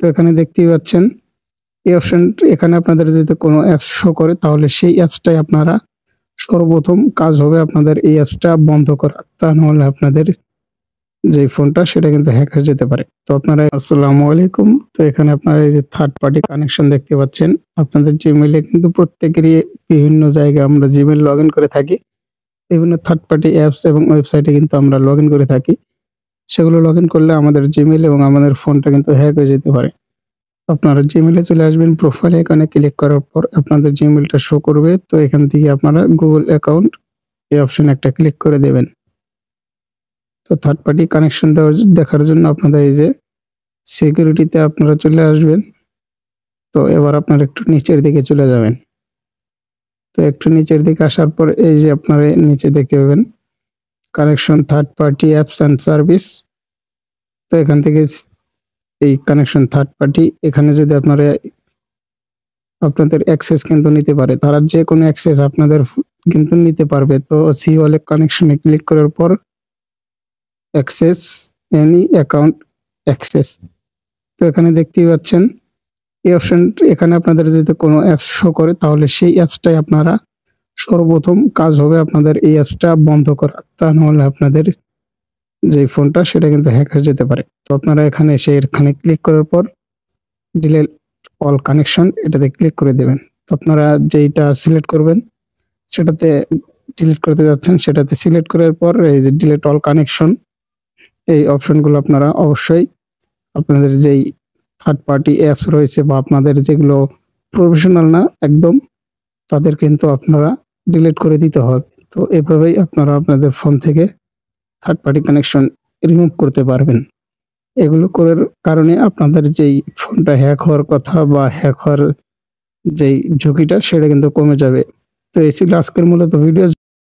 তো এখানে দেখতেই পাচ্ছেন এই অপশন, এখানে আপনাদের যদি কোনো অ্যাপস শো করে তাহলে সেই অ্যাপসটাই আপনারা সর্বপ্রথম কাজ হবে আপনাদের এই অ্যাপসটা বন্ধ করা। তা নাহলে আপনাদের যে ফোনটা সেটা কিন্তু হ্যাক হয়ে যেতে পারে। তো আপনারা আসসালামু আলাইকুম। তো এখানে আপনারা এই যে থার্ড পার্টি কানেকশন দেখতে পাচ্ছেন। আপনাদের জিমেইলে কিন্তু প্রত্যেকেরই বিভিন্ন জায়গায় আমরা জিমেইল লগইন করে থাকি। বিভিন্ন থার্ড পার্টি অ্যাপস এবং ওয়েবসাইটে কিন্তু আমরা লগইন করে থাকি। সেগুলো লগইন করলে আমাদের জিমেইল এবং আমাদের ফোনটা কিন্তু হ্যাক হয়ে যেতে পারে। আপনারা জিমেইলে চলে আসবেন, প্রোফাইল আইকনে ক্লিক করার পর আপনাদের জিমেইলটা শো করবে। তো এখান থেকে আপনারা গুগল অ্যাকাউন্ট এই অপশনে একটা ক্লিক করে দেবেন। তো থার্ড পার্টি কানেকশন দেখার জন্য আপনাদের এই যে সিকিউরিটিতে আপনারা চলে আসবেন। তো এবার আপনারা একটু নিচের দিকে চলে যাবেন। তো একটু নিচের দিকে আসার পর এই যে আপনারা নিচে দেখতে পাবেন connection third party apps and service. তো এখান থেকে এই কানেকশন থার্ড পার্টি, এখানে যদি আপনাদের অ্যাক্সেস কিন্তু নিতে পারে, তারা যে কোনো অ্যাক্সেস আপনাদের কিন্তু নিতে পারবে। তো সি ওয়ালেট কানেকশনে ক্লিক করার পর অ্যাক্সেস এনি অ্যাকাউন্ট অ্যাক্সেস। তো এখানে দেখতেই পাচ্ছেন এই অপশন, এখানে আপনাদের যদি কোনো অ্যাপস শো করে তাহলে সেই অ্যাপসটাই আপনারা সর্বপ্রথম কাজ হবে আপনাদের এই অ্যাপসটা বন্ধ করা। তা নাহলে আপনাদের যে ফোনটা সেটা কিন্তু হ্যাক হয়ে যেতে পারে। তো আপনারা এখানে এখানে ক্লিক করার পর ডিলিট অল কানেকশন এটাতে ক্লিক করে দেবেন। তো আপনারা যেইটা সিলেক্ট করবেন সেটাতে ডিলিট করতে যাচ্ছেন সেটাতে সিলেক্ট করার পর এই যে ডিলিট অল কানেকশন, এই অপশনগুলো আপনারা অবশ্যই আপনাদের যেই থার্ড পার্টি অ্যাপস রয়েছে বা আপনাদের যেগুলো প্রফেশনাল না একদম, তাদের কিন্তু আপনারা ডিলিট করে দিতে হবে। তো এভাবেই আপনারা আপনাদের ফোন থেকে থার্ড পার্টি কানেকশন রিমুভ করতে পারবেন। এগুলো করার কারণে আপনাদের যেই ফোনটা হ্যাক হওয়ার কথা বা হ্যাক হওয়ার যেই ঝুঁকিটা সেটা কিন্তু কমে যাবে। তো এই ছিল আজকের মূলত ভিডিও।